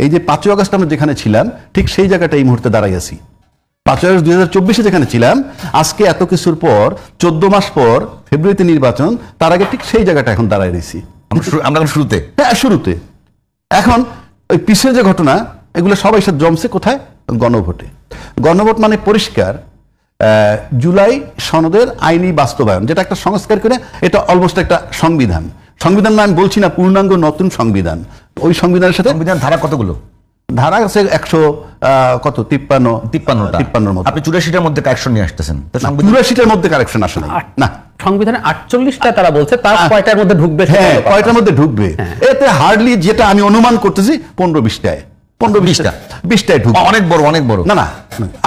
এই যে 5ই আগস্ট আমরা যেখানে ছিলাম ঠিক সেই জায়গাটা এই মুহূর্তে দাঁড়াই আছি। 5ই আগস্ট 2024 যেখানে ছিলাম, আজকে এত কিছুর পর 14 মাস পর ফেব্রুয়ারিতে নির্বাচন, তার আগে ঠিক সেই জায়গাটা এখন দাঁড়াই রয়েছি আমরা শুরুতে। হ্যাঁ, শুরুতে। এখন ওই পিছের যে ঘটনা, এগুলো সবাই সাথে জমছে কোথায়? গণভোটে। গণভোট মানে পরিষ্কার জুলাই সনদের আইনি বাস্তবায়ন, যেটা একটা সংস্কার করে, এটা অলমোস্ট একটা সংবিধান। সংবিধান না, আমি বলছি না পূর্ণাঙ্গ নতুন সংবিধান। ওই সংবিধানের সাথে সংবিধান ধারা কতগুলো? ধারা আছে 100 কত 53টার মধ্যে। আপনি 84টার মধ্যে কারেকশন নিয়ে আসতেছেন। 84টার মধ্যে কারেকশন আসে না। সংবিধানে 48টা তারা বলছে, তার কয়টার মধ্যে ঢুকবে? হ্যাঁ, কয়টার মধ্যে ঢুকবে? এতে হার্ডলি, যেটা আমি অনুমান করতেছি 15-20টায়, 15-20টায় ঢুকবে। অনেক বড়। না,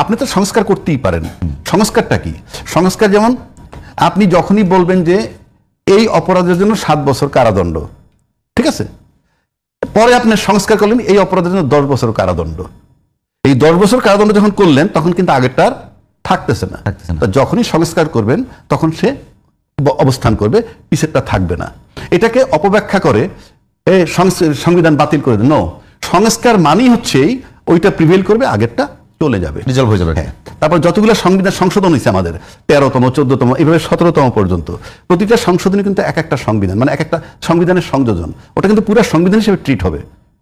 আপনি তো সংস্কার করতেই পারেন। সংস্কারটা কি? সংস্কার যেমন আপনি যখনই বলবেন যে এই অপরাধের জন্য 7 বছর কারাদণ্ড, ঠিক আছে, পরে আপনি সংস্কার করলেন এই অপরাধের জন্য 10 বছর কারাদণ্ড। এই 10 বছর কারাদণ্ড যখন করলেন, তখন কিন্তু আগেরটার থাকতেছে না। যখনই সংস্কার করবেন তখন সে অবস্থান করবে, পিছেরটা থাকবে না। এটাকে অপব্যাখ্যা করে সংবিধান বাতিল করে দেন। নো, সংস্কার মানেই হচ্ছে ওইটা প্রিভেল করবে, আগেরটা চলে যাবে, রিজলভ হয়ে যাবে। হ্যাঁ। তারপর যতগুলো সংবিধান সংশোধন হয়েছে আমাদের, 13তম, 14তম, এইভাবে 17তম পর্যন্ত, প্রতিটা সংশোধনী কিন্তু এক একটা সংবিধান, মানে এক একটা সংবিধানের সংযোজন। ওটা কিন্তু পুরো সংবিধান হিসেবে ট্রিট হবে।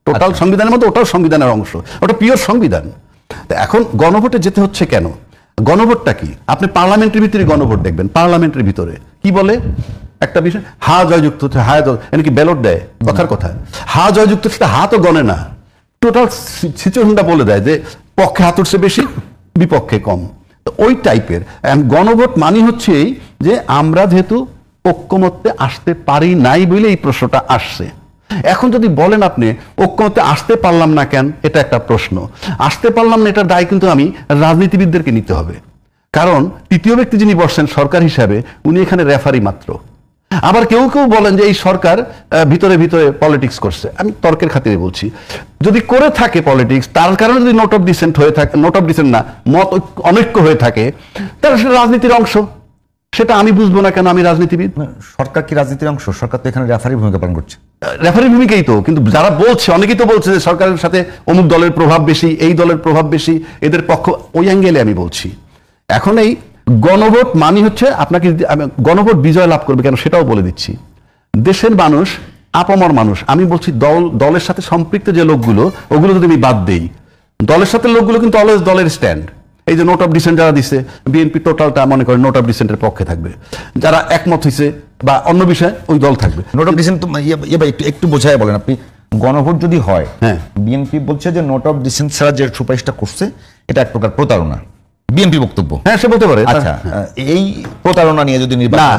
টোটাল সংবিধানের মধ্যে ওটাও সংবিধানের অংশ, ওটা পিওর সংবিধান। এখন গণভোটে যেতে হচ্ছে কেন? গণভোটটা কি? আপনি পার্লামেন্টের ভিতরে গণভোট দেখবেন, পার্লামেন্টের ভিতরে কি বলে একটা বিষয়, হা জয়যুক্ত হচ্ছে, হা কি ব্যালট দেয়, কথার কথা। হা জয়যুক্ত সেটা হা তো গণে না, টোটাল সিচুয়েশনটা বলে দেয় যে পক্ষে হাত উঠছে বেশি, বিপক্ষে কম। তো ওই টাইপের গণভোট মানে হচ্ছে যে আমরা যেহেতু ঐক্যমত্যে আসতে পারি নাই বলে এই প্রশ্নটা আসছে। এখন যদি বলেন আপনি ঐক্যমত্যে আসতে পারলাম না কেন, এটা একটা প্রশ্ন। আসতে পারলাম না, এটার দায় কিন্তু আমি রাজনীতিবিদদেরকে নিতে হবে। কারণ তৃতীয় ব্যক্তি যিনি বসছেন সরকার হিসাবে, উনি এখানে রেফারি মাত্র। আবার কেউ কেউ বলেন যে এই সরকার ভিতরে ভিতরে পলিটিক্স করছে। আমি তর্কের খাতিরে বলছি, যদি করে থাকে পলিটিক্স, তার কারণে যদি নোট অফ ডিসেন্ট হয়ে থাকে, নোট অফ ডিসেন্ট না, মত অনৈক্য হয়ে থাকে, তাহলে সেটা রাজনীতির অংশ। সেটা আমি বুঝবো না কেন? আমি রাজনীতিবিদ। সরকার কি রাজনীতির অংশ? সরকার তো এখানে রেফারি ভূমিকা পালন করছে। রেফারি ভূমিকাই তো, কিন্তু যারা বলছে, অনেকেই তো বলছে যে সরকারের সাথে অমুক দলের প্রভাব বেশি, এই দলের প্রভাব বেশি, এদের পক্ষ, ওই অ্যাঙ্গেলে আমি বলছি। এখন এই গণভোট মানে হচ্ছে আপনাকে, গণভোট বিজয় লাভ করবে কেন সেটাও বলে দিচ্ছি। দেশের মানুষ, আপামর মানুষ, আমি বলছি দলের সাথে সম্পৃক্ত যে লোকগুলো, ওগুলো যদি আমি বাদ দেই, দলের সাথে লোকগুলো কিন্তু অলওয়েজ দলের স্ট্যান্ড। এই যে নোট অফ ডিসেন্ট যারা দিচ্ছে, বিএনপি টোটালটা মনে করে নোট অফ ডিসেন্টের পক্ষে থাকবে। যারা একমত হয়েছে বা অন্য বিষয়ে, ওই দল থাকবে। নোট অফ ডিসেন্ট একটু বোঝায় বলেন আপনি। গণভোট যদি হয়, হ্যাঁ, বিএনপি বলছে যে নোট অফ ডিসেন্ট ছাড়া যে সুপারিশটা করছে এটা এক প্রকার প্রতারণা, বিএনপি বক্তব্য। হ্যাঁ, সে বলতে পারে। আচ্ছা, এই প্রতারণা নিয়ে যদি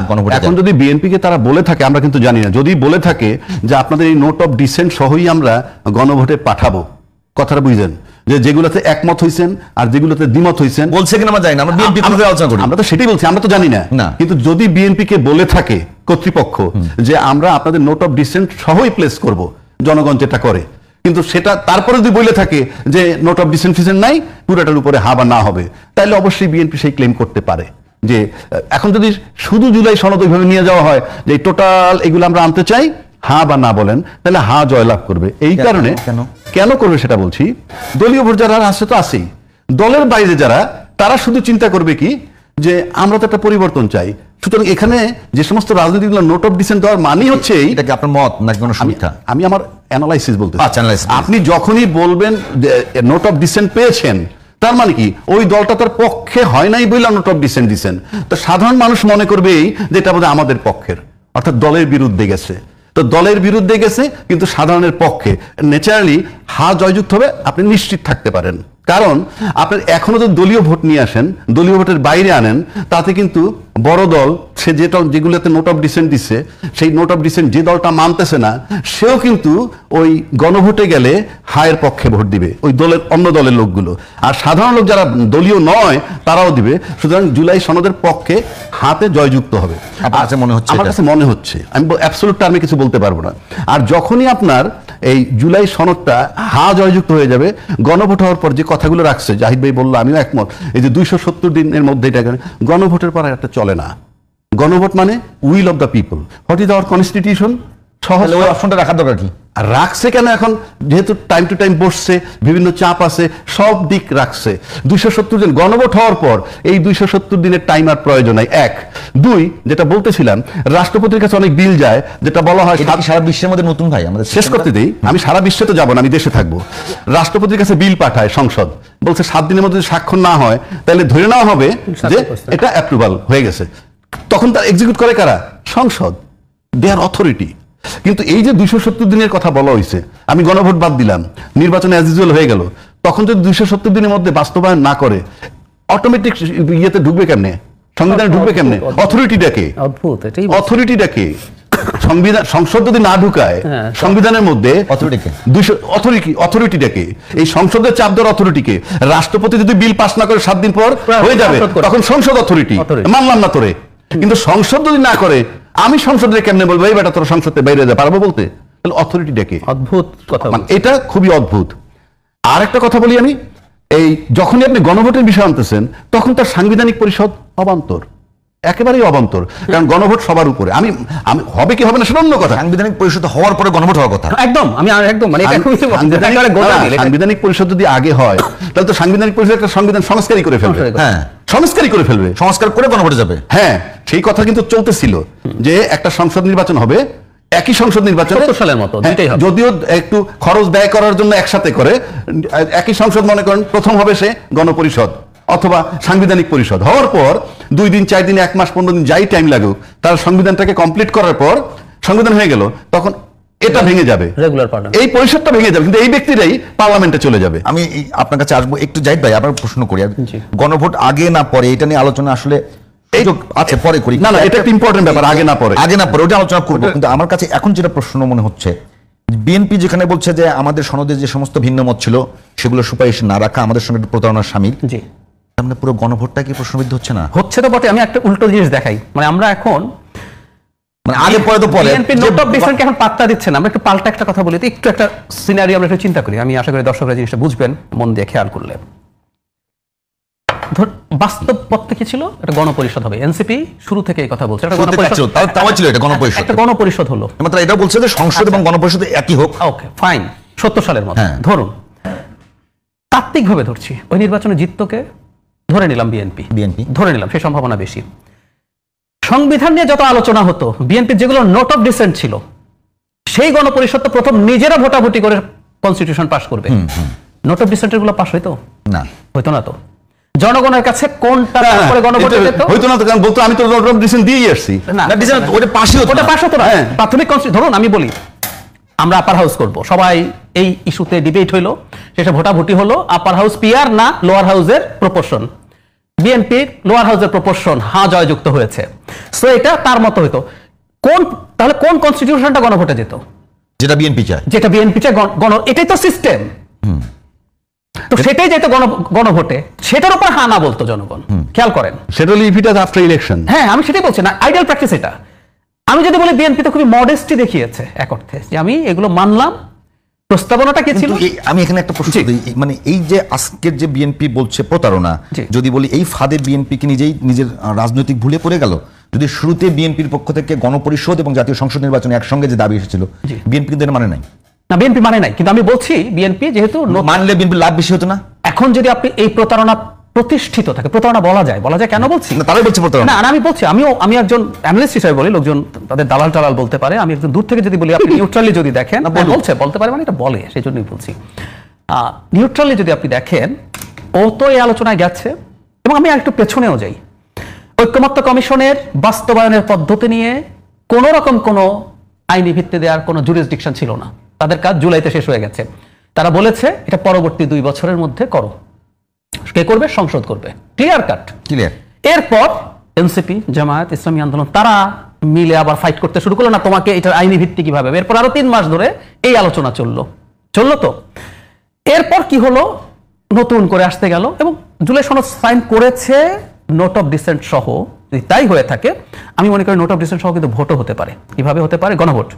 গণভোট, এখন যদি বিএনপিকে তারা বলে থাকে, আমরা কিন্তু জানি না, যদি বলে থাকে যে আপনাদের এই নোট অফ ডিসেন্ট সহই আমরা গণভোটে পাঠাবো, কথাটা বুঝছেন, যে যেগুলোতে একমত হয়েছেন আর যেগুলোতে দ্বিমত হয়েছেন, বলছে কিনা আমরা জানি না, আমরা বিএনপি আলোচনা করি, আমরা তো সেটাই বলছি, আমরা তো জানি না। কিন্তু যদি বিএনপিকে বলে থাকে কর্তৃপক্ষ যে আমরা আপনাদের নোট অফ ডিসেন্ট সহই প্লেস করব, জনগণ যেটা করে, কিন্তু সেটা তারপরে যদি বলে থাকে যে নোট অফ ডিসেন্ট ফিসেন্ট নাই, পুরোটার উপরে হা বা না হবে, তাহলে অবশ্যই বিএনপি সেই ক্লেম করতে পারে। যে এখন যদি শুধু জুলাই সনদ ওইভাবে নিয়ে যাওয়া হয় যে টোটাল এগুলো আমরা আনতে চাই, হা বা না বলেন, তাহলে হা জয়লাভ করবে। এই কারণে কেন করবে সেটা বলছি। দলীয় ভোট যারা আছে তো আছেই, দলের বাইরে যারা, তারা শুধু চিন্তা করবে কি যে আমরা তো একটা পরিবর্তন চাই। সুতরাং এখানে যে সমস্ত রাজনীতিগুলো নোট অফ ডিসেন্ট দেওয়ার মানে হচ্ছে, এটা কি আপনার মত নাকি কোনো সমীক্ষা? আমি আমার অ্যানালাইসিস বলতে। আপনি যখনই বলবেন নোট অফ ডিসেন্ট পেয়েছেন, তার মানে কি ওই দলটা তার পক্ষে হয় নাই বলে নোট অফ ডিসেন্ট দিচ্ছেন। তো সাধারণ মানুষ মনে করবে যে এটা বোধহয় আমাদের পক্ষের, অর্থাৎ দলের বিরুদ্ধে গেছে। তো দলের বিরুদ্ধে গেছে কিন্তু সাধারণের পক্ষে, ন্যাচারালি হা জয়যুক্ত হবে, আপনি নিশ্চিত থাকতে পারেন। কারণ আপনার এখনো যদি দলীয় ভোট নিয়ে আসেন, দলীয় ভোটের বাইরে আনেন, তাতে কিন্তু বড় দল, সে যেগুলোতে নোট অফ ডিসেন্ট দিচ্ছে, সেই নোট অফ ডিসেন্ট যে দলটা মানতেছে না, সেও কিন্তু ওই গণভোটে গেলে হায়ের পক্ষে ভোট দিবে, ওই দলের অন্য দলের লোকগুলো। আর সাধারণ লোক যারা দলীয় নয় তারাও দিবে। সুতরাং জুলাই সনদের পক্ষে হাতে জয়যুক্ত হবে আমার কাছে মনে হচ্ছে। আমি অ্যাবসলিউট টার্মে কিছু বলতে পারবো না। আর যখনই আপনার এই জুলাই সনদটা হা জয়যুক্ত হয়ে যাবে, গণভোট হওয়ার পর যে কথাগুলো রাখছে, জাহিদ ভাই বললো, আমিও একমত, এই যে 270 দিনের মধ্যে এটা, গণভোটের পর একটা চলে না। গণভোট মানে will of the people, what is our constitution, সহজ অপশনটা রাখার দরকার কি? আর রাখছে কেন এখন, যেহেতু টাইম টু টাইম বসছে, বিভিন্ন চাপ আছে, সব দিক রাখছে। 270 দিন গণভোট হওয়ার পর এই 270 দিনের টাইম আর প্রয়োজন নাই, 1। 2, যেটা বলতেছিলাম, রাষ্ট্রপতির কাছে অনেক বিল যায়, যেটা বলা হয় এটা কি সারা বিশ্বের মধ্যে নতুন ভাই আমাদের শেষ করতে দেই, আমি সারা বিশ্বে তো যাবো না, আমি দেশে থাকবো। রাষ্ট্রপতির কাছে বিল পাঠায় সংসদ, বলছে 7 দিনের মধ্যে যদি স্বাক্ষর না হয় তাহলে ধরে নেওয়া হবে যে এটা অ্যাপ্রুভাল হয়ে গেছে। তখন তার এক্সিকিউট করে কারা? সংসদ, দেয়ার অথরিটি। কিন্তু এই যে 270 দিনের কথা বলা হয়েছে, আমি গণভোট বাদ দিলাম, নির্বাচনে অ্যাজ ইউজুয়াল হয়ে গেল, তখন যদি 270 দিনের মধ্যে বাস্তবায়ন না করে অটোমেটিক ইয়েতে ঢুকবে কেমনে, সংবিধানে ঢুকবে কেমনে? অথরিটিটাকে, অদ্ভুত, এটাই অথরিটিটাকে সংবিধান, সংসদ যদি না ঢুকায় সংবিধানের মধ্যে অথরিটিটাকে, এই সংসদের চাপ দেওয়ার অথরিটিকে, রাষ্ট্রপতি যদি বিল পাস না করে 7 দিন পর হয়ে যাবে, তখন সংসদ অথরিটি, মানলাম না তোরে। কিন্তু সংসদ যদি না করে, আমি সংসদে কেমনে বলবো এই বেটা তোর সংসদে বাইরে যা, পারবো বলতে? তাহলে অথরিটিটাকে, অদ্ভুত কথা, এটা খুবই অদ্ভুত। আর একটা কথা বলি আমি, এই যখনই আপনি গণভোটের বিষয় আনতেছেন, তখন তার সাংবিধানিক পরিষদ অবান্তর, একেবারেই অবান্তর। কারণ গণভোট সবার উপরে, আমি আমি হবে কি হবে না সেটা অন্য কথা। সাংবিধানিক পরিষদ হওয়ার পরে গণভোট হওয়ার কথা, একদম, আমি একদম মানে সাংবিধানিক পরিষদ যদি আগে হয়, তাহলে তো সাংবিধানিক পরিষদ একটা সংবিধান সংস্কারই করে ফেলবে। হ্যাঁ, সংস্কারই করে ফেলবে, সংস্কার করে গণভোটে যাবে। হ্যাঁ, সেই কথা কিন্তু চলতেছিল যে একটা সংসদ নির্বাচন হবে, একই সংসদ নির্বাচন 70 সালের মতো, যদিও একটু খরচ ব্যয় করার জন্য একসাথে করে, একই সংসদ মনে করেন প্রথম হবে সে গণপরিষদ অথবা সাংবিধানিক পরিষদ। হওয়ার পর 2 দিন 4 দিন 1 মাস 15 দিন যাই টাইম লাগুক, তার সংবিধানটাকে কমপ্লিট করার পর সংবিধান হয়ে গেল, তখন এটা ভেঙে যাবে, রেগুলার পার্লামেন্ট, এই পরিষদটা ভেঙে যাবে, কিন্তু এই ব্যক্তিরাই পার্লামেন্টে চলে যাবে। আমি আপনার কাছে আসবো একটু, জাহিদ ভাই আবার প্রশ্ন করি, গণভোট আগে না পরে এটা নিয়ে আলোচনা আসলে আচ্ছা পরে করি। না, এটা একটা ইম্পর্টেন্ট ব্যাপার, আগে না পরে, ওটা আলোচনা করবো। কিন্তু আমার কাছে এখন যেটা প্রশ্ন মনে হচ্ছে, বিএনপি যেখানে বলছে যে আমাদের সনদে যে সমস্ত ভিন্ন মত ছিল সেগুলো সুপারিশ না রাখা আমাদের সঙ্গে প্রতারণার শামিল, জি, মানে পুরো গণভোটটা কি প্রশ্নবিদ্ধ হচ্ছে না? হচ্ছে তো বটে। আমি একটা উল্টো জিনিস দেখাই, মানে আমরা এখন মানে আগে পরে তো পরে বিএনপি নোট অফ ডিসেন্টকে এখন পাত্তা দিচ্ছে না। আমরা একটু পাল্টা একটা কথা বলি, একটু একটা সিনারিও আমরা একটু চিন্তা করি, আমি আশা করি দর্শকরা জিনিসটা বুঝবেন মন দিয়ে খেয়াল করলে। বাস্তব পথে কি ছিল? একটা গণপরিষদ হবে। এনসিপি শুরু থেকে এই কথা বলছে, একটা গণপরিষদ হলো, এটা বলছে যে সংসদ এবং গণপরিষদ একই হোক। ওকে ফাইন, 70 সালের মতো ধরুন, তাত্ত্বিকভাবে ধরছি, ওই নির্বাচনে জিততকে ধরে নিলাম বিএনপি, ধরে নিলাম, সেই সম্ভাবনা বেশি। সংবিধান নিয়ে যত আলোচনা হতো, বিএনপির যেগুলো নোট অফ ডিসেন্ট ছিল, সেই গণপরিষদ তো প্রথম নিজেরা ভোটাভুটি করে কনস্টিটিউশন পাস করবে। নোট অফ ডিসেন্টের গুলো পাস হইতো না? হইতো না তো। জনগণের কাছে কোনটা করে গণভোটে যেত? হইতো না তো, কারণ বলতো আমি তো নোট অফ ডিসেন্ট দিয়েই আসছি। না, ওটা পাস হতো না। প্রাথমিক ধরুন আমি বলি, আমরা আপার হাউস করব, সবাই এই ইস্যুতে ডিবেট হইলো, সেটা ভোটাভুটি হলো, আপার হাউস পিআর না লোয়ার হাউসের প্রপোর্শন, বিএনপির লোয়ার হাউসের প্রপোর্শন হ্যাঁ জয়যুক্ত হয়েছে, সো এটা তার মতো হইতো। তাহলে কোন কনস্টিটিউশনটা গণভোটে যেত? যেটা বিএনপি চায়, এটাই তো সিস্টেম। তো সেটাই যেত গণভোটে, সেটার উপর হ্যাঁ না বলতো জনগণ। খেয়াল করেন, সেটা হলো if it is after election. হ্যাঁ, আমি সেটাই বলছি না, আইডিয়াল প্র্যাকটিস এটা। আমি যদি বলি বিএনপি তো খুবই মডেস্টি দেখিয়েছে এক অর্থে, যে আমি এগুলো মানলাম, প্রস্তাবনাটা কি ছিল? আমি এখানে একটা প্রশ্ন দিই, মানে এই যে আজকের যে বিএনপি বলছে প্রতারণা, যদি বলি এই ফাঁদে বিএনপি কি নিজেই নিজের রাজনৈতিক ভুলে পড়ে গেল? যদি শুরুতে বিএনপির পক্ষ থেকে গণপরিষদ এবং জাতীয় সংসদ নির্বাচনে একসঙ্গে যে দাবি এসেছিল, বিএনপি কিন্তু এটা মানে নাই। না, বিএনপি মানে নাই, কিন্তু আমি বলছি বিএনপি যেহেতু মানলে বিএনপি লাভ বেশি হতো না। এখন যদি আপনি এই প্রতারণা প্রতিষ্ঠিত থাকে, প্রতারণা বলা যায় কেন বলছি না, তারাই বলছে প্রতারণা না, আমি বলছি, আমি একজন অ্যানালিস্ট হিসেবে বলি, লোকজন তাদের দালাল টালাল বলতে পারে, আমি একজন দূর থেকে যদি বলি, আপনি নিউট্রালি যদি দেখেন, বলতে পারে মানে এটা বলে, সেই জন্যই বলছি। নিউট্রালি যদি আপনি দেখেন, ও তো এই আলোচনায় গেছে, এবং আমি একটু পেছনেও যাই, ঐক্যমত্য কমিশনের বাস্তবায়নের পদ্ধতি নিয়ে কোন রকম কোনো আইনি ভিত্তি দেওয়ার কোনো জুরিসডিকশন ছিল না, তাদের কাজ জুলাইতে শেষ হয়ে গেছে। তারা বলেছে এটা পরবর্তী 2 বছরের মধ্যে করো। কে করবে? সংসদ করবে, ক্লিয়ার কাট, ক্লিয়ার। এরপর এনসিপি, জামায়াত ইসলামী আন্দোলন তারা মিলে আবার ফাইট করতে শুরু করলো, না তোমাকে এটার আইনি ভিত্তি কিভাবে। এরপর আরো 3 মাস ধরে এই আলোচনা চললো তো। এরপর কি হলো? নতুন করে আসতে গেল, এবং জুলাই সনদ সাইন করেছে নোট অফ ডিসেন্ট সহ। যদি তাই হয়ে থাকে, আমি মনে করি নোট অফ ডিসেন্ট সহ কিন্তু ভোটও হতে পারে। কিভাবে হতে পারে? গণভোট।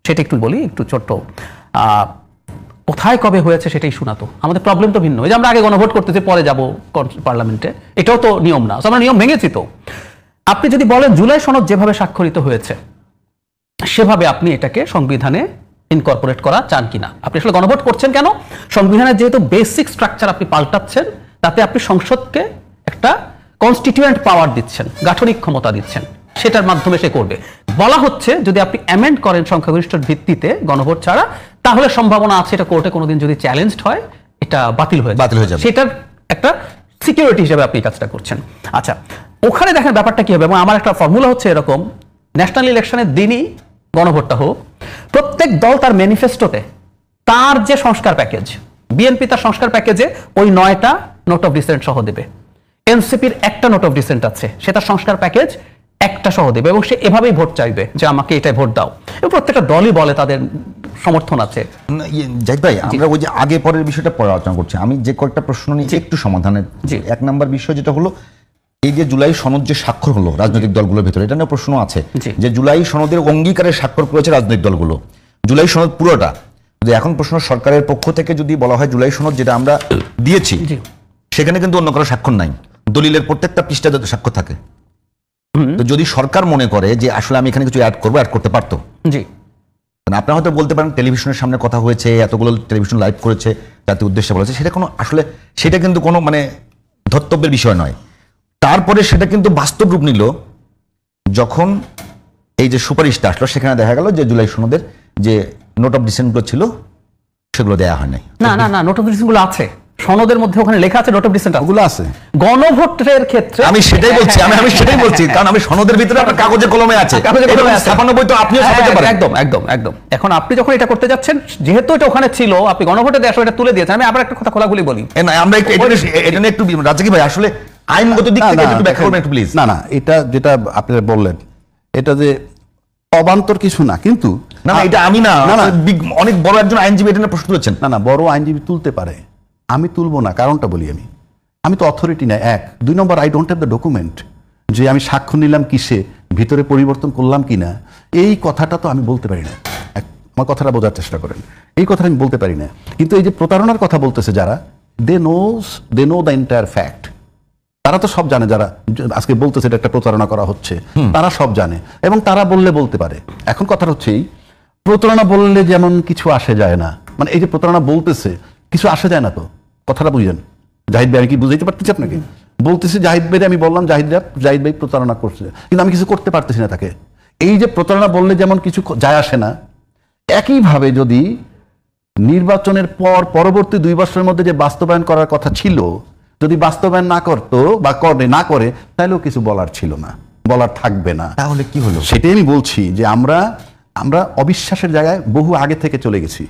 সেটা একটু বলি, একটু ছোট্ট, কোথায় কবে হয়েছে সেটাই শোনাতো। আমাদের প্রবলেম তো ভিন্ন, যে আমরা আগে গণভোট করতেছি, পরে যাব পার্লামেন্টে, এটাও তো নিয়ম না, আমরা নিয়ম ভেঙেছি। তো আপনি যদি বলেন জুলাই সনদ যেভাবে স্বাক্ষরিত হয়েছে সেভাবে আপনি এটাকে সংবিধানে ইনকর্পোরেট করা চান কিনা। আপনি আসলে গণভোট করছেন কেন? সংবিধানের যেহেতু বেসিক স্ট্রাকচার আপনি পাল্টাচ্ছেন, তাতে আপনি সংসদকে একটা কনস্টিটিউয়েন্ট পাওয়ার দিচ্ছেন, গাঠনিক ক্ষমতা দিচ্ছেন, সেটার মাধ্যমে সে করবে। বলা হচ্ছে যদি আপনি অ্যামেন্ড করেন সংখ্যাগরিষ্ঠের ভিত্তিতে গণভোট ছাড়া, তাহলে সম্ভাবনা আছে এটা কোর্টে কোনোদিন যদি চ্যালেঞ্জড হয় এটা বাতিল হয়ে যাবে। সেটার একটা সিকিউরিটি হিসেবে আপনি কাজটা করছেন। আচ্ছা, ওখানে দেখেন ব্যাপারটা কি হবে, এবং আমার একটা ফর্মুলা হচ্ছে এরকম, ন্যাশনাল ইলেকশনের দিনই গণভোটটা হোক, প্রত্যেক দল তার ম্যানিফেস্টোতে তার যে সংস্কার প্যাকেজ, বিএনপি তার সংস্কার প্যাকেজে ওই 9টা নোট অফ ডিসেন্ট সহ দেবে, এনসিপির একটা নোট অফ ডিসেন্ট আছে, সেটা সংস্কার প্যাকেজ একটা সহ দেবে, এবং সে এভাবেই ভোট চাইবে যে আমাকে এটাই ভোট দাও, এবং প্রত্যেকটা দলই বলে তাদের সমর্থন আছে। জাহিদ ভাই, আমরা ওই যে আগে পরের বিষয়টা পরে আলোচনা করছি, আমি যে কয়েকটা প্রশ্ন নিয়ে একটু সমাধানের। এক নাম্বার বিষয় যেটা হলো, এই যে জুলাই সনদ যে স্বাক্ষর হলো রাজনৈতিক দলগুলোর ভিতরে, এটা নিয়ে প্রশ্ন আছে যে জুলাই সনদের অঙ্গীকারে স্বাক্ষর করেছে রাজনৈতিক দলগুলো, জুলাই সনদ পুরোটা যদি এখন প্রশ্ন সরকারের পক্ষ থেকে যদি বলা হয় জুলাই সনদ যেটা আমরা দিয়েছি সেখানে কিন্তু অন্য কারো স্বাক্ষর নাই, দলিলের প্রত্যেকটা পৃষ্ঠা স্বাক্ষর থাকে। তো যদি সরকার মনে করে যে আসলে আমি এখানে কিছু অ্যাড করবো, অ্যাড করতে পারতো। জি, আপনারা হয়তো বলতে পারেন টেলিভিশনের সামনে কথা হয়েছে, এতগুলো টেলিভিশন লাইভ করেছে, জাতির উদ্দেশ্যে বলেছে, সেটা কোনো আসলে সেটা কিন্তু কোনো মানে ধর্তব্যের বিষয় নয়। তারপরে সেটা কিন্তু বাস্তব রূপ নিল যখন এই যে সুপারিশটা আসলো, সেখানে দেখা গেল যে জুলাই সনদের যে নোট অফ ডিসেন্টগুলো ছিল সেগুলো দেওয়া হয় নাই। না না না, নোট অফ ডিসেন্টগুলো আছে সনদের মধ্যে, ওখানে লেখা আছে নোট অফ ডিসেন্ট, ওগুলো আছে গণভোটের ক্ষেত্রে। আমি সেটাই বলছি, আমি সেটাই বলছি, কারণ আমি সনদের ভিতরে আপনার কাগজে কলমে আছে, কাগজে কলমে আছে, 96 তো আপনিও ছাপাতে পারেন। একদম একদম একদম। এখন আপনি যখন এটা করতে যাচ্ছেন, যেহেতু এটা ওখানে ছিল, আপনি গণভোটে দেওয়ার সময় এটা তুলে দিয়েছেন। আমি আবার একটা কথা খোলাখুলি বলি, না আমরা একটু এটা নিয়ে একটু রাজাকি ভাই আসলে আইনগত দিক থেকে একটু ব্যাখ্যা করবেন একটু প্লিজ। না না, এটা যেটা আপনি বললেন এটা যে অবান্তর কিছু না, কিন্তু না না, এটা আমি না, অনেক বড় একজন আইনজীবী এটা নিয়ে প্রশ্ন তুলেছেন। না না, বড় আইনজীবী তুলতে পারে, আমি তুলবো না, কারণটা বলি। আমি তো অথরিটি না, 1 2 number I don't have the document যে আমি সাক্ষ্য নিলাম কিসে, ভিতরে পরিবর্তন করলাম কিনা, এই কথাটা তো আমি বলতে পারি না। আমার কথাটা বোঝার চেষ্টা করেন, এই কথাটা আমি বলতে পারি না। কিন্তু এই যে প্রতারণার কথা বলতেছে যারা, they know the entire fact, তারা তো সব জানে, যারা আজকে বলতেছে এটা একটা প্রতারণা করা হচ্ছে, তারা সব জানে এবং তারা বলতে পারে। এখন কথাটা হচ্ছে এই, প্রতারণা বললে যেমন কিছু আসে যায় না, মানে এই যে প্রতারণা বলতেছে কিছু আসে যায় না, তো কথাটা বুঝেন। জাহিদ ভাই, আমি কি বুঝাইতে পারতেছি আপনাকে? বলতেছি জাহিদ ভাই, আমি বললাম জাহিদ ভাই প্রতারণা করছে, কিন্তু আমি কিছু করতে পারতেছি না তাকে। এই যে প্রতারণা বললে যেমন কিছু যায় আসে না, একইভাবে যদি নির্বাচনের পর পরবর্তী 2 বছরের মধ্যে যে বাস্তবায়ন করার কথা ছিল, যদি বাস্তবায়ন না করতো বা না করে, তাহলেও কিছু বলার ছিল না, বলার থাকবে না। তাহলে কি হলো? সেটাই আমি বলছি যে আমরা অবিশ্বাসের জায়গায় বহু আগে থেকে চলে গেছি,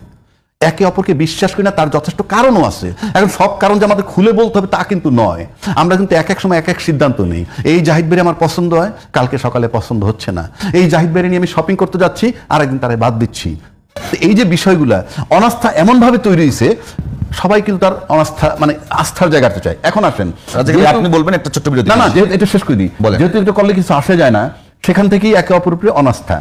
একে অপরকে বিশ্বাস করি না। তার যথেষ্ট কারণও আছে। এখন সব কারণ যে আমাদের খুলে বলতে হবে তা কিন্তু নয়। আমরা কিন্তু এক এক সময় এক এক সিদ্ধান্ত নেই। এই জাহিদ বেরি আমার পছন্দ হয়, কালকে সকালে পছন্দ হচ্ছে না। এই জাহিদ বেরি নিয়ে আমি শপিং করতে যাচ্ছি, আরেকদিন তারা বাদ দিচ্ছি। এই যে বিষয়গুলা, অনাস্থা এমনভাবে তৈরি হয়েছে, সবাই কিন্তু তার অনাস্থা মানে আস্থার জায়গাতে চায়। এখন আসেন, আপনি বলবেন একটা ছোট্ট বিরতি। না না, এটা শেষ করে দিই। যেহেতু এটা করলে কিছু আসে যায় না, সেখান থেকেই একে অপরের উপরে অনাস্থা।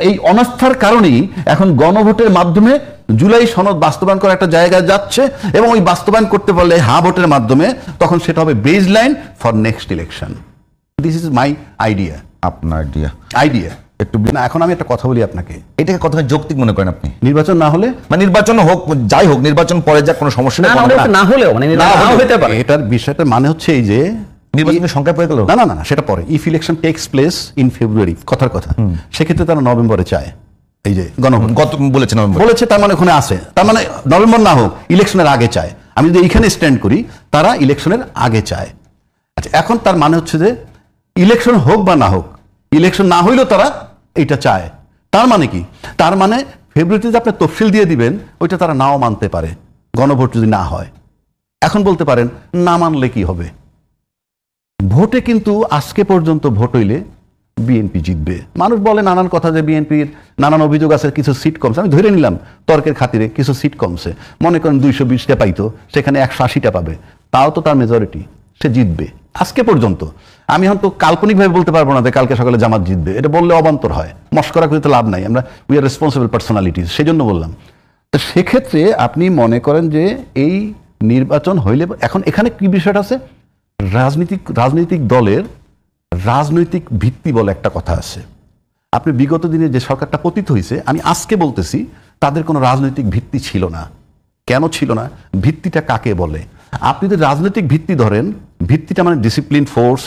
এই অনাস্থার কারণেই এখন গণভোটের মাধ্যমে জুলাই সনদ বাস্তবায়ন করার একটা জায়গায় যাচ্ছে, এবং ওই বাস্তবায়ন করতে পারলে ভোটের মাধ্যমে, তখন সেটা হবে base line for next election. This is my idea. আপনার আইডিয়া একটু না। এখন আমি একটা কথা বলি আপনাকে, এটাকে কথা যৌক্তিক মনে করেন আপনি? নির্বাচন না হলে, মানে নির্বাচন হোক, যাই হোক, নির্বাচন পরে যাক, কোনো সমস্যা নেই। না হলেও মানে নাও হতে পারে। এটার বিষয়টা মানে হচ্ছে এই যে নির্বাচনের সংখ্যা পড়ে গেল। না না না, সেটা পরে। If election tax place in February, কথার কথা, সেক্ষেত্রে তারা নভেম্বরে চায়। এই যে গত বলেছে নভেম্বর বলেছে, তার মানে ওখানে আছে, তার মানে নভেম্বর না হোক, ইলেকশনের আগে চায়। আমি যদি এইখানে স্ট্যান্ড করি, তারা ইলেকশনের আগে চায়। আচ্ছা, এখন তার মানে হচ্ছে যে ইলেকশন হোক বা না হোক, ইলেকশন না হইলেও তারা এইটা চায়। তার মানে কি? তার মানে ফেব্রুয়ারিতে যে আপনি তফসিল দিয়ে দিবেন, ওইটা তারা নাও মানতে পারে, গণভোট যদি না হয়। এখন বলতে পারেন না মানলে কি হবে? ভোটে কিন্তু আজকে পর্যন্ত ভোট হইলে বিএনপি জিতবে। মানুষ বলে নানান কথা, যে বিএনপির নানান অভিযোগ আছে, কিছু সিট কমছে। আমি ধরে নিলাম তর্কের খাতিরে কিছু সিট কমছে, মনে করেন 220টা পাইতো, সেখানে 180টা পাবে, তাও তো তার মেজরিটি, সে জিতবে আজকে পর্যন্ত। আমি হয়তো কাল্পনিকভাবে বলতে পারবো না যে কালকে সকালে জামাত জিতবে, এটা বললে অবান্তর হয়, মস্করা করতে লাভ নাই। আমরা উই আর রেসপন্সিবল পার্সোনালিটিস, সেই জন্য বললাম। তো সেক্ষেত্রে আপনি মনে করেন যে এই নির্বাচন হইলে, এখন এখানে কি বিষয়টা আছে, রাজনৈতিক দলের রাজনৈতিক ভিত্তি বলে একটা কথা আছে। আপনি বিগত দিনে যে সরকারটা পতিত হয়েছে, আমি আজকে বলতেছি, তাদের কোনো রাজনৈতিক ভিত্তি ছিল না। কেন ছিল না? ভিত্তিটা কাকে বলে? আপনি যদি রাজনৈতিক ভিত্তি ধরেন, ভিত্তিটা মানে ডিসিপ্লিন, ফোর্স,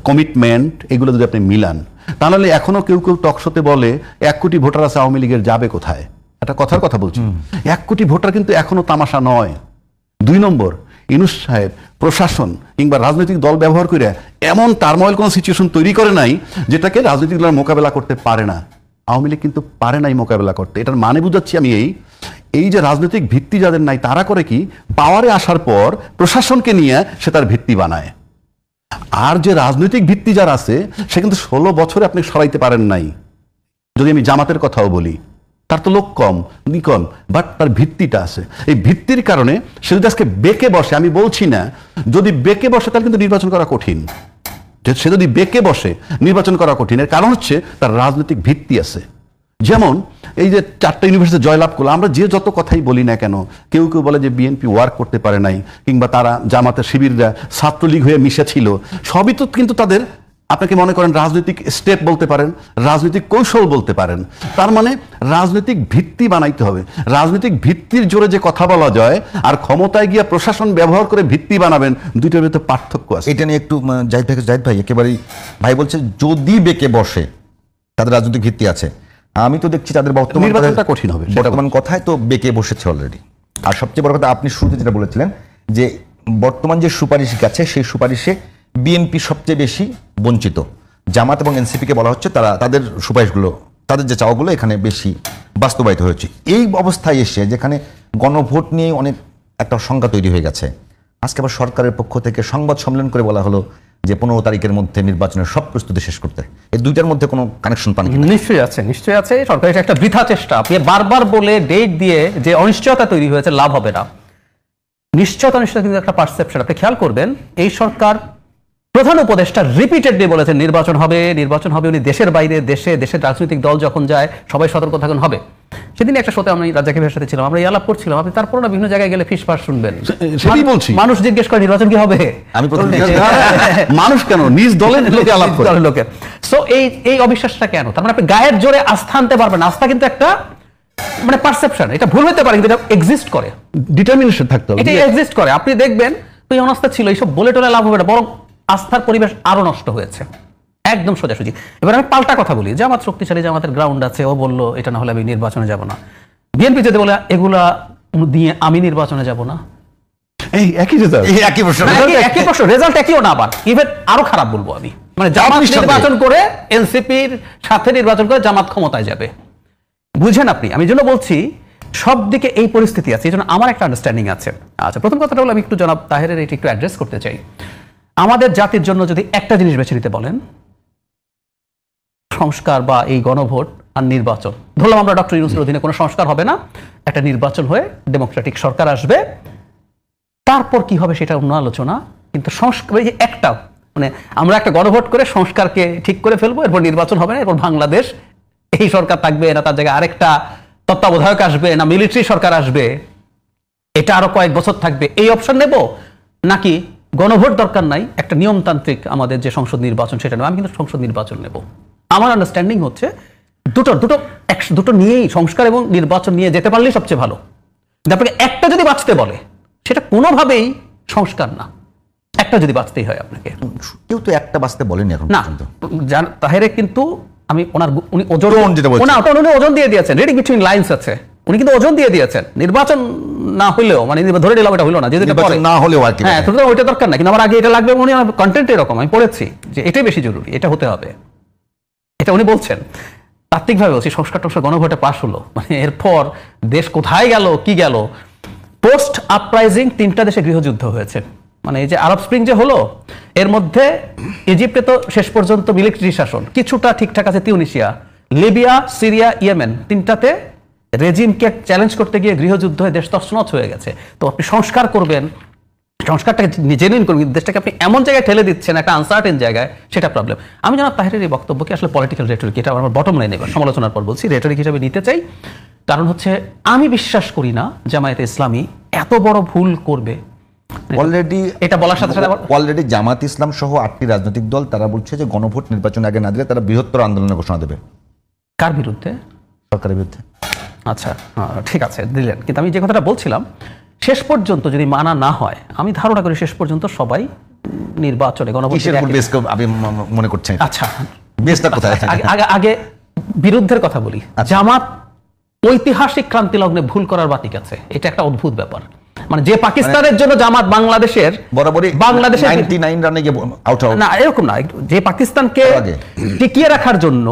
কমিটমেন্ট, এগুলো যদি আপনি মিলান, তাহলে এখনো কেউ কেউ টকশোতে বলে 1 কোটি ভোটার আছে, আওয়ামী লীগের যাবে কোথায়? একটা কথার কথা বলছি। 1 কোটি ভোটার কিন্তু এখনো তামাশা নয়। 2 নম্বর, ইউনূস সাহেব প্রশাসন কিংবা রাজনৈতিক দল ব্যবহার করে এমন টার্মোয়েল কোনো সিচুয়েশন তৈরি করে নাই যেটাকে রাজনৈতিক দল মোকাবেলা করতে পারে না। আওয়ামী লীগ কিন্তু পারে নাই মোকাবেলা করতে। এটার মানে বুঝাচ্ছি আমি এই যে রাজনৈতিক ভিত্তি যাদের নাই, তারা করে কি, পাওয়ারে আসার পর প্রশাসনকে নিয়ে সে তার ভিত্তি বানায়। আর যে রাজনৈতিক ভিত্তি যার আছে, সে কিন্তু 16 বছরে আপনি সরাইতে পারেন নাই। যদি আমি জামাতের কথাও বলি, তার তো লোক কম, নিকন, বাট তার ভিত্তিটা আছে। এই ভিত্তির কারণে সে যদি আজকে বেঁকে বসে, আমি বলছি না, যদি বেঁকে বসে তাহলে কিন্তু নির্বাচন করা কঠিন। সে যদি বেঁকে বসে নির্বাচন করা কঠিন। এর কারণ হচ্ছে তার রাজনৈতিক ভিত্তি আছে। যেমন এই যে 4টা ইউনিভার্সিটি জয়লাভ করলো, আমরা যে যত কথাই বলি না কেন, কেউ কেউ বলে যে বিএনপি ওয়ার্ক করতে পারে নাই, কিংবা তারা জামাতের শিবিররা ছাত্রলীগ হয়ে মিশে ছিল, সবই তো কিন্তু তাদের, আপনাকে মনে করেন রাজনৈতিক স্টেপ বলতে পারেন, রাজনৈতিক কৌশল বলতে পারেন। তার মানে রাজনৈতিক ভিত্তি বানাইতে হবে। রাজনৈতিক ভিত্তির জোরে যে কথা বলা যায় আর ক্ষমতায় গিয়ে প্রশাসন ব্যবহার করে ভিত্তি বানাবেন, দুইটার ভিতরে পার্থক্য আছে। এটা নিয়ে একটু জাহিদ ভাই একেবারেই, ভাই বলছে যদি বেঁকে বসে তাদের রাজনৈতিক ভিত্তি আছে। আমি তো দেখছি তাদের নির্বাচনটা কঠিন হবে, বর্তমান কথায় তো বেঁকে বসেছে অলরেডি। আর সবচেয়ে বড় কথা, আপনি শুরুতে যেটা বলেছিলেন যে বর্তমান যে সুপারিশ গেছে, সেই সুপারিশে বিএনপি সবচেয়ে বেশি বঞ্চিত। জামাত এবং এনসিপিকে বলা হচ্ছে তারা তাদের সুপারিশগুলো, তাদের যে চাওয়াগুলো এখানে বেশি বাস্তবায়িত হয়েছে। এই অবস্থায় এসে যেখানে গণভোট নিয়ে অনেক একটা সংখ্যা তৈরি হয়ে গেছে, আজকে আবার সরকারের পক্ষ থেকে সংবাদ সম্মেলন করে বলা হলো যে 15 তারিখের মধ্যে নির্বাচনের সব প্রস্তুতি শেষ করতে। এই দুইটার মধ্যে কোনো কানেকশন পান? নিশ্চয়ই আছে, নিশ্চয়ই আছে। সরকারের একটা বৃথা চেষ্টা। আপনি বারবার বলে ডেট দিয়ে যে অনিশ্চয়তা তৈরি হয়েছে, লাভ হবে না। নিশ্চয়তা কিন্তু একটা পারসেপশন। আপনি খেয়াল করবেন, এই সরকার প্রধান উপদেষ্টা রিপিটেডলি বলেছেন নির্বাচন হবে, নির্বাচন হবে। উনি দেশের বাইরে, দেশের রাজনৈতিক দল যখন যায় সবাই সতর্ক থাকুন, হবে। সেদিন একটা শোতে আমি রাজ্জাকি ভাইয়ের সাথে ছিলাম, আমরা আলাপ করছিলাম। আপনি তারপর না বিভিন্ন জায়গায় গেলে ফিসফাস শুনবেন, সেটাই বলছি। মানুষ জিজ্ঞেস করে নির্বাচন কি হবে। আমি মানুষ কেন, নিজ দলের লোকে আলাপ করে। সো এই অবিশ্বাসটা কেন? তার মানে আপনি গায়ের জোরে আস্থা আনতে পারবেন। আস্থা কিন্তু একটা মানে পারসেপশন, এটা ভুল হতে পারে কিন্তু এটা এক্সিস্ট করে, ডিটারমিনেশন থাকতে হবে, এটা এক্সিস্ট করে। আপনি দেখবেন তুই অনাস্থা ছিল, এইসব বলে টলে লাভ হবে না, বরং আস্থার পরিবেশ আরো নষ্ট হয়েছে, একদম সোজাসুজি। এবার আমি পাল্টা কথা বলি, জামাত শক্তিশালী, জামাতের গ্রাউন্ড আছে, ও বললো এটা না হলে আমি নির্বাচনে যাব না। বিএনপি যদি বলে এগুলা দিয়ে আমি নির্বাচনে যাব না, এই একই রেজাল্ট, একই প্রশ্ন, একই প্রশ্ন, রেজাল্ট একইও না, আবার ইভেন আরো খারাপ বলবো আমি। মানে জামাত নির্বাচন করে এনসিপির সাথে নির্বাচন করে জামাত ক্ষমতায় যাবে, বুঝেন আপনি? আমি জন্য বলছি সব দিকে এই পরিস্থিতি আছে, এই জন্য আমার একটা আন্ডারস্ট্যান্ডিং আছে। আচ্ছা, প্রথম কথাটা হলো আমি একটু জনাব তাহেরের এটা একটু অ্যাড্রেস করতে চাই। আমাদের জাতির জন্য যদি একটা জিনিস বেছে নিতে বলেন, সংস্কার বা এই গণভোট আর নির্বাচন, ধরলাম আমরা ডক্টর ইউনূসের অধীনে কোনো সংস্কার হবে না, একটা নির্বাচন হয়ে ডেমোক্রেটিক সরকার আসবে, তারপর কি হবে সেটা অন্য আলোচনা। কিন্তু সংস্কার একটা, মানে আমরা একটা গণভোট করে সংস্কারকে ঠিক করে ফেলবো, এরপর নির্বাচন হবে না, এরপর বাংলাদেশ এই সরকার থাকবে না, তার জায়গায় আরেকটা তত্ত্বাবধায়ক আসবে, না মিলিটারি সরকার আসবে, এটা আরো কয়েক বছর থাকবে, এই অপশন নেব, নাকি গণভোট দরকার নাই, একটা নিয়মতান্ত্রিক আমাদের যে সংসদ নির্বাচন সেটা নেব। আমি কিন্তু সংসদ নির্বাচন নেব। আমার আন্ডারস্ট্যান্ডিং হচ্ছে দুটো নিয়েই, সংস্কার এবং নির্বাচন নিয়ে যেতে পারলেই সবচেয়ে ভালো। কিন্তু আপনাকে একটা যদি বাঁচতে বলে, সেটা কোনোভাবেই সংস্কার না। একটা যদি বাঁচতেই হয় আপনাকে, কেউ তো একটা বাঁচতে বলেনি এখন না। তাহেরে কিন্তু আমি উনি ওজন দিয়ে দিয়েছেন, রিডিং বিটুইন লাইনস আছে, উনি কিন্তু ওজন দিয়ে দিয়েছেন। নির্বাচন না হইলেও, মানে ধরে নিলাম এটা হইলো না, যদি না হলেও আর কি, হ্যাঁ, ওইটা দরকার না, কিন্তু আমার আগে এটা লাগবে। উনি কন্টেন্ট এরকম আমি পড়েছি যে এটাই বেশি জরুরি, এটা হতে হবে, এটা উনি বলছেন। তাত্ত্বিকভাবে বলছি, সংস্কার টংস্কার গণভোটে পাশ হলো, মানে এরপর দেশ কোথায় গেল, কি গেল। পোস্ট আপরাইজিং 3টা দেশে গৃহযুদ্ধ হয়েছে, মানে এই যে আরব স্প্রিং যে হলো, এর মধ্যে ইজিপ্টে তো শেষ পর্যন্ত মিলিটারি শাসন, কিছুটা ঠিকঠাক আছে তিউনিসিয়া, লিবিয়া, সিরিয়া, ইয়েমেন, 3টাতে রেজিমকে চ্যালেঞ্জ করতে গিয়ে গৃহযুদ্ধ হয়ে দেশ তছনছ হয়ে গেছে। তো আপনি সংস্কার করবেন, সংস্কারটাকে জেনুইন করবেন, দেশটাকে আপনি এমন জায়গায় ঠেলে দিচ্ছেন, একটা আনসার্টেন জায়গায়, সেটা প্রবলেম। আমি জানাব তাহেরের এই বক্তব্যকে আসলে পলিটিক্যাল রেটরিক, এটা আমার বটম লাইনে সমালোচনার পর বলছি, রেটরিক হিসেবে নিতে চাই। কারণ হচ্ছে আমি বিশ্বাস করি না জামায়াতে ইসলামী এত বড় ভুল করবে। অলরেডি এটা বলার সাথে সাথে অলরেডি জামাত ইসলাম সহ 8টি রাজনৈতিক দল তারা বলছে যে গণভোট নির্বাচন আগে না দিলে তারা বৃহত্তর আন্দোলনের ঘোষণা দেবে। কার বিরুদ্ধে? সরকারের বিরুদ্ধে। আচ্ছা, ঠিক আছে দিলেন, কিন্তু আমি যে কথাটা বলছিলাম শেষ পর্যন্ত যদি মানা না হয়, আমি ধারণা করি শেষ পর্যন্ত সবাই নির্বাচনে কিসের উপর বেস করে আপনি মনে করছেন? আচ্ছা, বেসটা কোথায়? আগে বিরুদ্ধের কথা বলি। জামাত ঐতিহাসিক ক্রান্তি লগ্নে ভুল করার বাতিক আছে, এটা একটা অদ্ভুত ব্যাপার। মানে যে পাকিস্তানের জন্য জামাত বাংলাদেশের বরাবরই 99 রানে গিয়ে আউট না, এরকম না, যে পাকিস্তানকে টিকিয়ে রাখার জন্য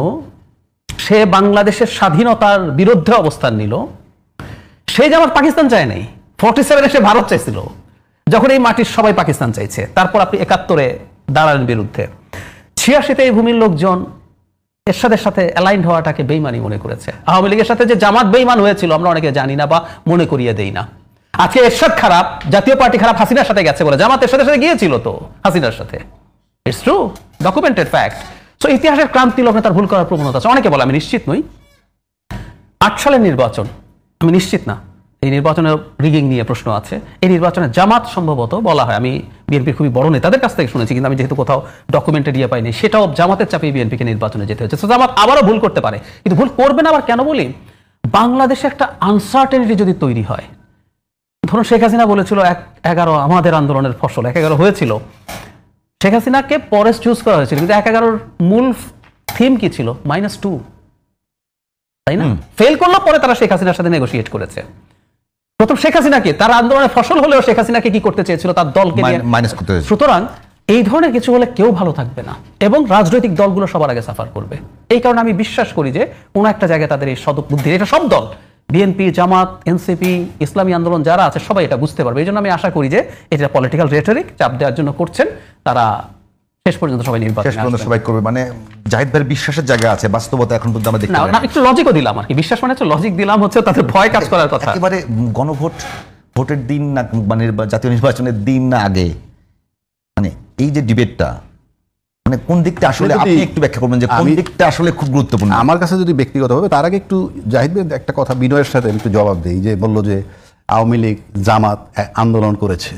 সে বাংলাদেশের স্বাধীনতার বিরুদ্ধে অবস্থান নিল, সেই জামাত পাকিস্তান চায় নাই। 47 সে ভারত চাইছিল, যখন এই মাটির সবাই পাকিস্তান চাইছে। তারপর আপনি 71-এ দাঁড়ালেন বিরুদ্ধে। 86-তে এই ভূমির লোকজন এরশাদের সাথে অ্যালাইন্ড হওয়াটাকে বেইমানি মনে করেছে। আওয়ামী লীগের সাথে যে জামাত বেইমান হয়েছিল আমরা অনেকে জানি না বা মনে করিয়ে দেই না। আজকে এরশাদ খারাপ, জাতীয় পার্টি খারাপ হাসিনার সাথে গেছে বলে, জামাত এরশাদের সাথে গিয়েছিল তো হাসিনার সাথে, it's true, documented fact. So ইতিহাসের ক্রান্তি লগ্নে তার ভুল করার প্রবণতা আছে। অনেকে বলে, আমি নিশ্চিত নই। 8 সালের নির্বাচন, আমি নিশ্চিত না এই নির্বাচনের রিগিং নিয়ে প্রশ্ন আছে। এই নির্বাচনে জামাত সম্ভবত বলা হয়, আমি বিএনপির খুবই বড় নেতাদের কাছ থেকে শুনেছি, কিন্তু আমি যেহেতু কোথাও ডকুমেন্টেড ইয়ে পাইনি, সেটাও জামাতের চাপে বিএনপিকে নির্বাচনে যেতে হচ্ছে। জামাত আবারও ভুল করতে পারে, কিন্তু ভুল করবে না। আবার কেন বলি, বাংলাদেশে একটা আনসার্টেনিটি যদি তৈরি হয়, ধরুন শেখ হাসিনা বলেছিল 11 আমাদের আন্দোলনের ফসল, 11 হয়েছিল। শেখ হাসিনাকে পরে চুজ করা হয়েছিল, কিন্তু 11-র মূল থিম কি ছিল? -2, তাই না? ফেল করলো, পরে তারা শেখ হাসিনার সাথে নেগোশিয়েট করেছে। প্রথম শেখ হাসিনাকে, তারা আন্দোলনের ফসল হলেও শেখ হাসিনাকে কি করতে চেয়েছিল? তার দলকে মাইনাস করতে হয়েছে। সুতরাং এই ধরনের কিছু হলে কেউ ভালো থাকবে না এবং রাজনৈতিক দলগুলো সবার আগে সাফার করবে। এই কারণে আমি বিশ্বাস করি যে কোনো একটা জায়গায় তাদের এই সদবুদ্ধি, এটা সব দল, বিএনপি, জামাত, এনসিপি, ইসলামী আন্দোলন যারা আছে সবাই এটা বুঝতে পারবে। এই জন্য আমি আশা করি যে এটা পলিটিক্যাল রেটরিক চাপ দেওয়ার জন্য করছেন, তারা শেষ পর্যন্ত সবাই নির্বাচন সবাই করবে। মানে জাহিদ ভাইয়ের বিশ্বাসের জায়গা আছে, বাস্তবতা এখন পর্যন্ত আমরা দেখতে পাই না। একটু লজিকও দিলাম আর কি, বিশ্বাস মানে হচ্ছে লজিক দিলাম, হচ্ছে তাদের ভয় কাজ করার কথা। একেবারে ভোটের দিন না, মানে জাতীয় নির্বাচনের দিন না আগে, মানে এই যে ডিবেটটা, মানে কোন দিকটা আসলে আপনি একটু ব্যাখ্যা করবেন যে কোন দিকটা আসলে খুব গুরুত্বপূর্ণ? আমার কাছে যদি ব্যক্তিগতভাবে, তার আগে একটু জাহিদ ভাই একটা কথা বিনয়ের সাথে একটু জবাব দেই, যে বললো যে আওয়ামী লীগ জামাত আন্দোলন করেছে।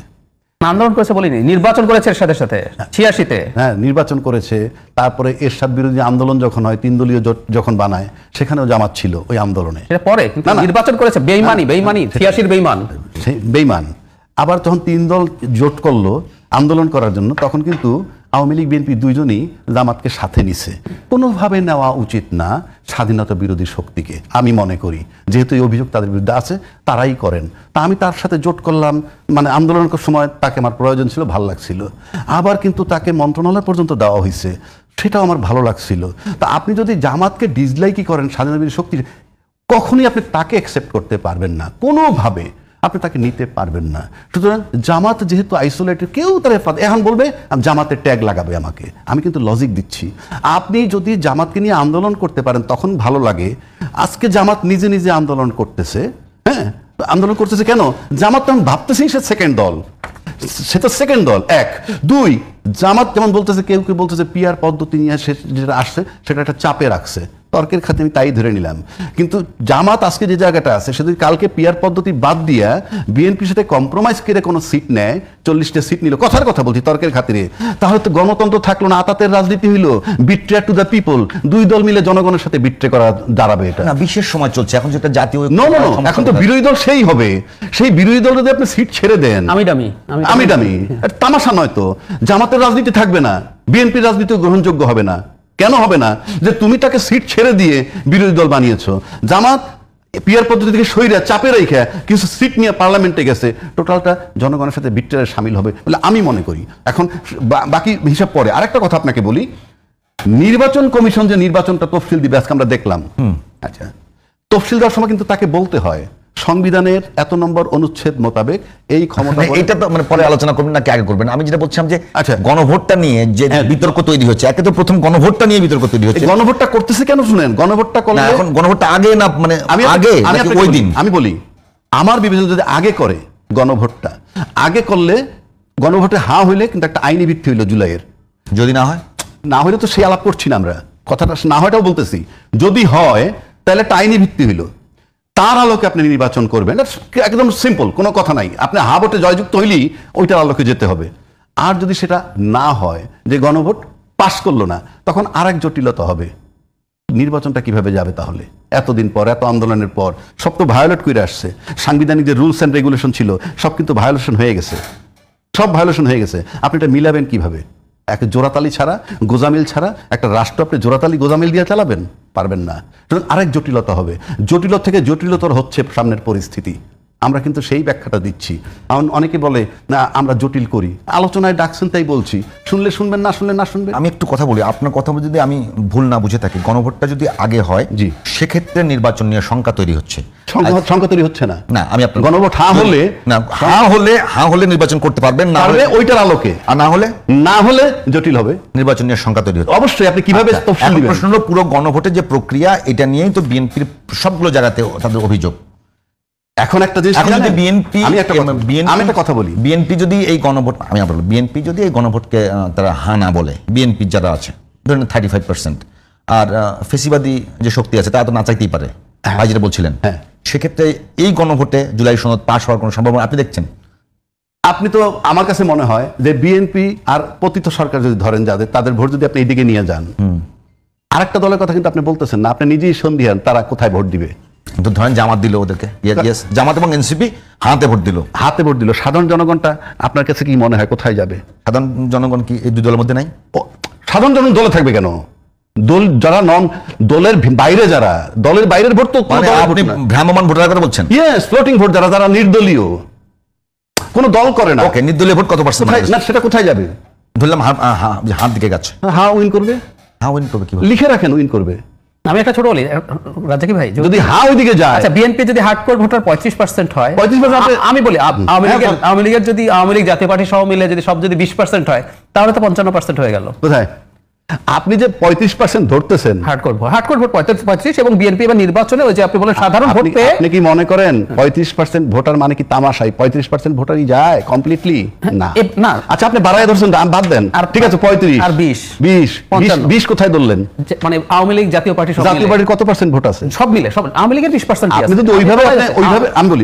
আন্দোলন করেছে বলিনি, নির্বাচন করেছে এরশাদের সাথে 86-তে। হ্যাঁ, নির্বাচন করেছে। তারপরে এরশাদ বিরোধী আন্দোলন যখন হয়, 3 দলীয় জোট যখন বানায়, সেখানেও জামাত ছিল ওই আন্দোলনে। এটা পরে কিন্তু নির্বাচন করেছে। বেইমানি 86-র বেইমান। বেইমান। আবার যখন 3 দল জোট করলো আন্দোলন করার জন্য, তখন কিন্তু আওয়ামী লীগ বিএনপি দুইজনই জামাতকে সাথে নিছে। কোনোভাবে নেওয়া উচিত না স্বাধীনতা বিরোধী শক্তিকে, আমি মনে করি। যেহেতু এই অভিযোগ তাদের বিরুদ্ধে আছে, তারাই করেন। তা আমি তার সাথে জোট করলাম, মানে আন্দোলনের সময় তাকে আমার প্রয়োজন ছিল, ভালো লাগছিল। আবার কিন্তু তাকে মন্ত্রণালয় পর্যন্ত দেওয়া হয়েছে, সেটাও আমার ভালো লাগছিল। তা আপনি যদি জামাতকে ডিসলাইকই করেন স্বাধীনতা বিরোধী শক্তি, কখনই আপনি তাকে অ্যাকসেপ্ট করতে পারবেন না, কোনোভাবে আপনি তাকে নিতে পারবেন না। সুতরাং জামাত যেহেতু আইসোলেটেড, কেউ তার এখন বলবে জামাতের ট্যাগ লাগাবে আমাকে, আমি কিন্তু লজিক দিচ্ছি। আপনি যদি জামাতকে নিয়ে আন্দোলন করতে পারেন তখন ভালো লাগে। আজকে জামাত নিজে নিজে আন্দোলন করতেছে। হ্যাঁ, আন্দোলন করতেছে কেন? জামাত তখন ভাবতেছি সে সেকেন্ড দল, সে তো সেকেন্ড দল। 1, 2, জামাত যেমন বলতেছে, কেউ কেউ বলতেছে পিআর পদ্ধতি নিয়ে সে যেটা আসছে সেটা একটা চাপে রাখছে, তর্কের খাতে আমি তাই ধরে নিলাম। কিন্তু জামাত আজকে যে জায়গাটা আছে, সে যদি কালকে পিআর পদ্ধতি বাদ দিয়া বিএনপির সাথে কম্প্রোমাইজ করে কোনো সিট নেয়, 40টা সিট নিল, কথার কথা বলছি, তর্কের খাতিরে, তাহলে তো গণতন্ত্র থাকলো না, আতাতের রাজনীতি হইলো, বিট্রে টু দ্য পিপল। 2 দল মিলে জনগণের সাথে বিট্রে করা দাঁড়াবে। এটা না, বিশেষ সময় চলছে এখন, যেটা জাতীয় এখন তো বিরোধী দল সেই হবে। সেই বিরোধী দল যদি আপনি সিট ছেড়ে দেন, আমি দামি তামাশা নয় তো। জামাতের রাজনীতি থাকবে না, বিএনপির রাজনীতি গ্রহণযোগ্য হবে না। কেন হবে না? যে তুমি তাকে সিট ছেড়ে দিয়ে বিরোধী দল বানিয়েছো। জামাত পিআর পদ্ধতি থেকে সইরা চাপে রেখে কিছু সিট নিয়ে পার্লামেন্টে গেছে, টোটালটা জনগণের সাথে বিট্রেয়ারে শামিল হবে বলে আমি মনে করি। এখন বাকি হিসাব পরে। আরেকটা কথা আপনাকে বলি, নির্বাচন কমিশন যে নির্বাচনটা তফসিল দিবে আজকে আমরা দেখলাম। আচ্ছা, তফসিল দেওয়ার সময় কিন্তু তাকে বলতে হয় সংবিধানের এত নম্বর অনুচ্ছেদ মোতাবেক এই ক্ষমতা। এটা তো মানে পরে আলোচনা করবেন নাকি আগে করবেন? আমি যেটা বলছিলাম যে আচ্ছা, গণভোটটা নিয়ে যে বিতর্ক তৈরি হচ্ছে, একে তো প্রথম গণভোটটা নিয়ে বিতর্ক তৈরি হচ্ছে। গণভোটটা করতেছে কেন শুনেন, গণভোটটা করলে এখন গণভোটটা আগে না, মানে আগে ওই দিন আমি বলি, আমার বিবেচনা যদি আগে করে, গণভোটটা আগে করলে, গণভোটে হা হইলে কিন্তু একটা আইনি ভিত্তি হইলো জুলাইয়ের। যদি না হয়, না হইলে তো সেই আলাপ করছি না আমরা, কথাটা না হয়টাও বলতেছি। যদি হয় তাহলে একটা আইনি ভিত্তি হইলো, তার আলোকে আপনি নির্বাচন করবেন, একদম সিম্পল, কোনো কথা নাই। আপনি হা ভোটে জয়যুক্ত হইলেই ওইটার আলোকে যেতে হবে। আর যদি সেটা না হয়, যে গণভোট পাশ করলো না, তখন আর এক জটিলতা হবে। নির্বাচনটা কিভাবে যাবে তাহলে? এতদিন পর, এত আন্দোলনের পর সব তো ভায়োলেট করে আসছে। সাংবিধানিক যে রুলস অ্যান্ড রেগুলেশন ছিল সব কিন্তু ভায়োলেশন হয়ে গেছে, সব ভায়োলেশন হয়ে গেছে। আপনি এটা মিলাবেন কিভাবে? এক জোড়াতালি ছাড়া, গোজামিল ছাড়া একটা রাষ্ট্র আপনি জোড়াতালি গোজামিল দিয়ে চালাবেন? পারবেন না। সুতরাং আরেক জটিলতা হবে, জটিল থেকে জটিলতর হচ্ছে সামনের পরিস্থিতি। আমরা কিন্তু সেই ব্যাখ্যাটা দিচ্ছি। অনেকে বলে না আমরা জটিল করি, আলোচনায় ডাকছেন তাই বলছি, শুনলে শুনবেন, না শুনলে না শুনবেন। আমি একটু কথা বলি, আপনার কথা যদি আমি ভুল না বুঝে থাকি, গণভোটটা যদি আগে হয়, জি, সেক্ষেত্রে নির্বাচন নিয়ে শঙ্কা তৈরি হচ্ছে। সংখ্যা তৈরি হচ্ছে না। না, আমি আপনার গণভোট হ্যাঁ হলে, না হ্যাঁ হলে নির্বাচন করতে পারবেন, না হলে ওইটার আলোকে, আর না হলে জটিল হবে, নির্বাচন নিয়ে শঙ্কা তৈরি হচ্ছে। অবশ্যই আপনি কিভাবে তফসিল দিবেন? প্রশ্ন হলো পুরো গণভোটের যে প্রক্রিয়া, এটা নিয়েই তো বিএনপির সবগুলো জায়গাতে তাদের অভিযোগ। এখন একটা জিনিস, এখন যদি বিএনপি আমি একটা কথা বলি, বিএনপি যদি এই গণভোট, আমি আপনার বিএনপি যদি এই গণভোটকে তারা হ্যাঁ না বলে, বিএনপি যারা আছে ধরেন 35%, আর ফেসিবাদী যে শক্তি আছে তারা তো না চাইতেই পারে, ভাই যেটা বলছিলেন, সেক্ষেত্রে এই গণভোটে জুলাই সনদ পাশ হওয়ার কোনো সম্ভাবনা আপনি দেখছেন? আপনি তো, আমার কাছে মনে হয় যে বিএনপি আর পতিত সরকার যদি ধরেন যাদের, তাদের ভোট যদি আপনি এইদিকে নিয়ে যান, আরেকটা দলের কথা কিন্তু আপনি বলতেছেন না, আপনি নিজেই সন্দিহান তারা কোথায় ভোট দিবে। কিন্তু ধরেন জামাত দিল ওদেরকে, জামাত এবং এনসিপি হাতে ভোট দিল, সাধারণ জনগণটা আপনার কাছে কি মনে হয় কোথায় যাবে? সাধারণ জনগণ কি এই দুই দলের মধ্যে নাই? সাধারণ জনগণ দলে থাকবে কেন? দল যারা দলের বাইরে, যারা দলের বাইরের ভোট তো আপনি ভ্রাম্যমান ভোটার কথা বলছেন? ইয়েস, ফ্লোটিং ভোট, যারা নির্দলীয়, কোনো দল করে না। ওকে, নির্দলীয় ভোট কত পার্সেন্ট? না, সেটা কোথায় যাবে? ধরলাম হাত দিকে গেছে, হ্যাঁ উইন করবে, কি লিখে রাখেন উইন করবে। আমি একটা ছোট বলি রাজাকি ভাই, যদি হ্যাঁ ওইদিকে যায়, আচ্ছা বিএনপি যদি হার্ডকোর ভোটার 35% হয়, 35%, আমি বলি আওয়ামী লীগের যদি আওয়ামী লীগ জাতীয় পার্টি সহ মিলে যদি সব যদি 20% হয়, তাহলে তো 55% হয়ে গেল। কোথায়? আপনি যে 35% ধরতেছেন হার্ডকোর ভোট 35 এবং বিএনপি এবার নির্বাচনে ওই যে আপনি বলেন সাধারণ ভোট পেয়ে, আপনি কি মনে করেন 35% ভোটার মানে কি তামাশাই 35% ভোটারই যায় কমপ্লিটলি? না। আচ্ছা আপনি বাড়ায় ধরছেন, বাদ দেন, ঠিক আছে 35 আর 20 কোথায় ধরলেন? মানে আওয়ামী লীগ জাতীয় পার্টির কত পার্সেন্ট ভোট আছে? সব মিলে, সব আওয়ামী লীগের 20% আছে। আপনি যদি ওইভাবে আমি বলি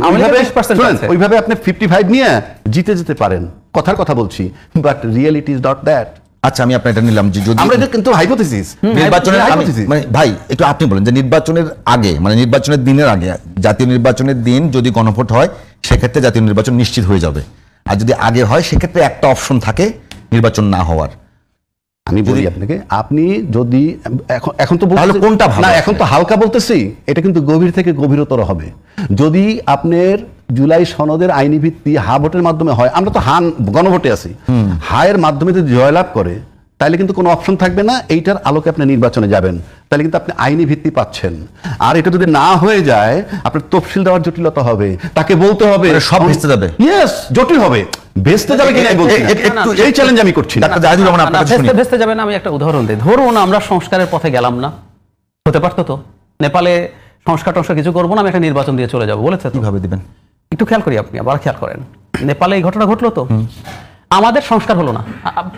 ওইভাবে আপনি 55 নিয়ে জিতে যেতে পারেন, কথার কথা বলছি, but reality is not that. আচ্ছা আমি আপনার এটা নিলাম যে যদি আমরা এটা কিন্তু হাইপোথিসিস, নির্বাচনের মানে ভাই একটু আপনি বলেন যে নির্বাচনের আগে, মানে নির্বাচনের দিনের আগে, জাতীয় নির্বাচনের দিন যদি গণভোট হয় সেক্ষেত্রে জাতীয় নির্বাচন নিশ্চিত হয়ে যাবে, আর যদি আগে হয় সেক্ষেত্রে একটা অপশন থাকে নির্বাচন না হওয়ার। আমি বলি আপনাকে, আপনি যদি এখন তো তাহলে কোনটা ভালো? না, এখন তো হালকা বলতেছি, এটা কিন্তু গভীর থেকে গভীরতর হবে। যদি আপনার জুলাই সনদের আইনি ভিত্তি হা ভোটের মাধ্যমে হয়, আমরা তো হান গণভোটে আছি, হায়ের মাধ্যমে যদি জয়লাভ করে তাহলে কিন্তু কোনো অপশন থাকবে না, এইটার আলোকে আপনি নির্বাচনে যাবেন, তাহলে কিন্তু আপনি আইনি ভিত্তি পাচ্ছেন। আর এটা যদি না হয়ে যায় আপনার তফসিল দেওয়ার জটিলতা হবে, তাকে বলতে হবে, সব ভেস্তে যাবে। ইয়েস, জটিল হবে। ভেস্তে যাবে কিনা একটু এই চ্যালেঞ্জ আমি করছি। ডাক্তার জাহিদুর রহমান আপনার কাছে শুনি। ভেস্তে যাবে না, আমি একটা উদাহরণ দিই। ধরুন আমরা সংস্কারের পথে গেলাম না, হতে পারতো তো নেপালে সংস্কার কিছু করবো না, আমি একটা নির্বাচন দিয়ে চলে যাবো বলেছে। কিভাবে দিবেন একটু খেয়াল করি, আপনি আবার খেয়াল করেন, নেপালে এই ঘটনা ঘটলো তো, আমাদের সংস্কার হলো না,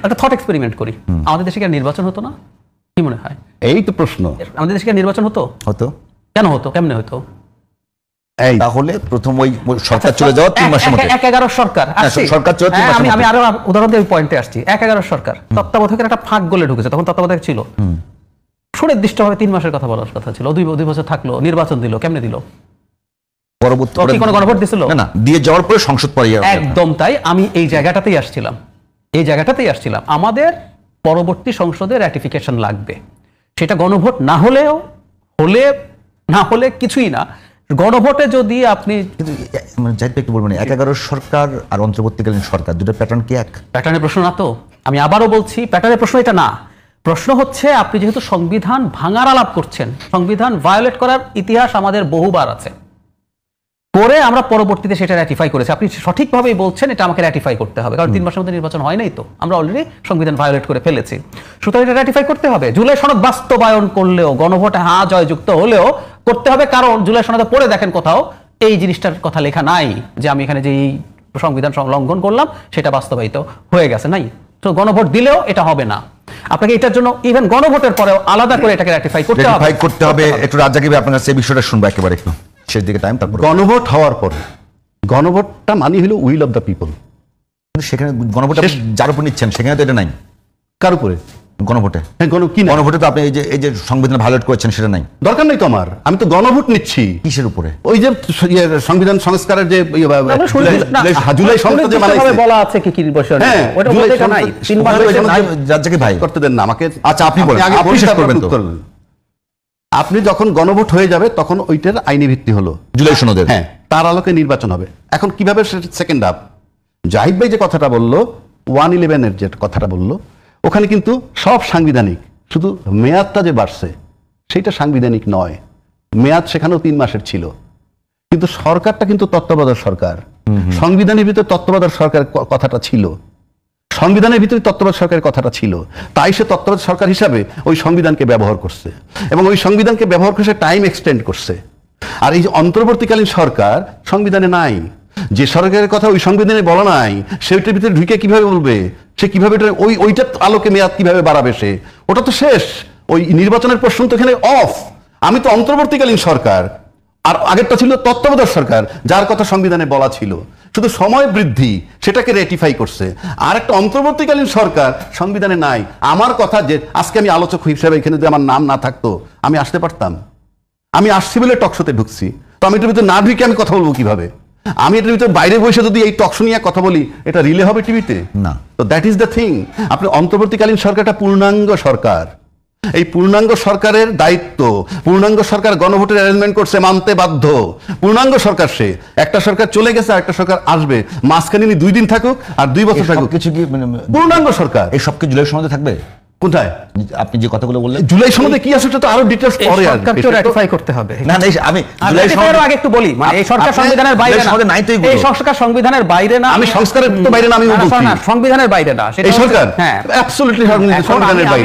একটা থট এক্সপেরিমেন্ট করি, আমাদের দেশে কি নির্বাচন হতো না? কি মনে হয়? এই তো প্রশ্ন, আমাদের দেশে কি নির্বাচন হতো? কেন হতো, কেমনে হতো? তাহলে প্রথম ওই সরকার চলে যাওয়া 3 মাসের মধ্যে 11 সরকার সরকার চলে 3 মাসের মধ্যে। আমি আরো উদাহরণ দিয়ে পয়েন্টে আসছি। 11 সরকার তত্ত্বাবধায়কের একটা ফাঁক গলে ঢুকেছে, তখন তত্ত্বাবধায়ক ছিল, সুনির্দিষ্টভাবে 3 মাসের কথা বলার কথা ছিল, 2 বছর থাকলো, নির্বাচন দিল, কেমনে দিল? পরবর্তী কোনো গণভোট দিছিল না, দিয়ে যাওয়ার পরে সংসদ পরে একদম তাই। আমি এই জায়গাটাতেই আসছিলাম, আমাদের পরবর্তী সংসদে র্যাটিফিকেশন লাগবে, সেটা গণভোট না হলে কিছুই না। গণভোটে যদি আপনি একটু বলবেন 11 সরকার আর অন্তর্বর্তীকালীন সরকার দুটো প্যাটার্ন কি এক? প্যাটার্নের প্রশ্ন না তো, আমি আবারও বলছি প্যাটার্নের প্রশ্ন এটা না। প্রশ্ন হচ্ছে আপনি যেহেতু সংবিধান ভাঙার আলাপ করছেন, সংবিধান ভায়োলেট করার ইতিহাস আমাদের বহুবার আছে, করে আমরা পরবর্তীতে সেটা র্যাটিফাই করেছি। আপনি সঠিকভাবেই বলছেন এটা আমাকে র্যাটিফাই করতে হবে, কারণ 3 মাসের মধ্যে নির্বাচন হয় নাই তো, আমরা অলরেডি সংবিধান ভায়োলেট করে ফেলেছি, সুতরাং এটা র্যাটিফাই করতে হবে। জুলাই সনদ বাস্তবায়ন করলেও, গণভোটে হ্যাঁ জয়যুক্ত হলেও করতে হবে, কারণ জুলাই সনদে পড়ে দেখেন কোথাও এই জিনিসটার কথা লেখা নাই যে আমি এখানে যে সংবিধান লঙ্ঘন করলাম সেটা বাস্তবায়িত হয়ে গেছে, নাই। তো গণভোট দিলেও এটা হবে না, আপনাকে এটার জন্য ইভেন গণভোটের পরেও আলাদা করে এটাকে র্যাটিফাই করতে হবে। একটু রাজ্জাকি আপনার কাছে এই বিষয়টা শুনবো একেবারে একটু শেষ দিকে টাইম। তারপর গণভোট হওয়ার পরে, গণভোটটা মানে হলো উইল অফ দ্য পিপল, সেখানে গণভোট যার উপর নিচ্ছেন সেখানে তো এটা নাই। কার উপরে? গণভোটে হ্যাঁ কি না? গণভোটে তো আপনি এই যে সংবিধান ভায়োলেট করেছেন সেটা নাই। দরকার নেই তো আমার, আমি তো গণভোট নিচ্ছি। কিসের উপরে? ওই যে সংবিধান সংস্কারের যে জুলাই সংসদে বানাইছে বলা আছে কি নির্বাচন, হ্যাঁ, ওটা বলতে নাই 3 মাস রাজ্যকে ভাই করতে দেন না আমাকে। আচ্ছা, আপনি বলেন, আগে আপনি শেষ করবেন তো। আপনি যখন গণভোট হয়ে যাবে তখন ওইটার আইনি ভিত্তি হলো জুলাই সনদের, হ্যাঁ, তার আলোকে নির্বাচন হবে। এখন কিভাবে সেকেন্ড হাফ জাহিদ ভাই যে কথাটা বললো 111-এর যে কথাটা বললো, ওখানে কিন্তু সব সাংবিধানিক, শুধু মেয়াদটা যে বাড়ছে সেইটা সাংবিধানিক নয়। মেয়াদ সেখানেও 3 মাসের ছিল, কিন্তু সরকারটা কিন্তু তত্ত্বাবধায়ক সরকার। সংবিধানের ভিতরে তত্ত্বাবধায়ক সরকার কথাটা ছিল, সংবিধানের ভিতরে তত্ত্বাবধায়ক সরকারের কথাটা ছিল, তাই সে তত্ত্বাবধায়ক সরকার হিসাবে ওই সংবিধানকে ব্যবহার করছে এবং ওই সংবিধানকে ব্যবহার করে সে টাইম এক্সটেন্ড করছে। আর এই যে অন্তর্বর্তীকালীন সরকার সংবিধানে নাই, যে সরকারের কথা ওই সংবিধানে বলা নাই, সেটার ভিতরে ঢুকে কিভাবে বলবে, সে কিভাবে ওইটার আলোকে মেয়াদ কিভাবে বাড়াবে? সে ওটা তো শেষ, ওই নির্বাচনের প্রশ্ন তো এখানে অফ। আমি তো অন্তর্বর্তীকালীন সরকার, আর আগেরটা ছিল তত্ত্বাবধায়ক সরকার, যার কথা সংবিধানে বলা ছিল, শুধু সময় বৃদ্ধি সেটাকে রেটিফাই করছে। আর একটা অন্তর্বর্তীকালীন সরকার সংবিধানে নাই। আমার কথা যে আজকে আমি আলোচক হিসেবে এখানে যদি আমার নাম না থাকতো আমি আসতে পারতাম? আমি আসছি বলে টকশোতে ঢুকছি, তো আমি এটার ভিতরে না ঢুকে আমি কথা বলবো কিভাবে? আমি এটার ভিতরে বাইরে বসে যদি এই টকশো নিয়ে কথা বলি, এটা রিলে হবে টিভিতে? না। তো দ্যাট ইজ দ্য থিং। আপনি অন্তর্বর্তীকালীন সরকারটা পূর্ণাঙ্গ সরকার, এই পূর্ণাঙ্গ সরকারের দায়িত্ব, পূর্ণাঙ্গ সরকার গণভোটের অ্যারেঞ্জমেন্ট করছে, মানতে বাধ্য। পূর্ণাঙ্গ সরকার সে, একটা সরকার চলে গেছে আর একটা সরকার আসবে, মাঝখানে 2 দিন থাকুক আর 2 বছর থাকুক, কিছু কি পূর্ণাঙ্গ সরকার। এই সবকে জুলাই সনদে থাকবে? কোথায়? আপনি যে কথাগুলো বললেন জুলাই সনদে কি আছে সেটা তো আরো ডিটেইলস পরে আসবে। সরকারকে রাটিফাই করতে হবে। না না, আমি জুলাই সনদের আগে একটু বলি, মানে এই সরকার সংবিধানের বাইরে না, সনদে নাই তো এগুলো। এই সরকার সংবিধানের বাইরে না, আমি সংস্কারের তো বাইরে না, আমি বলছি সংবিধানের বাইরে না, সেটা এই সরকার হ্যাঁ অ্যাবসলিউটলি সংবিধানের বাইরে।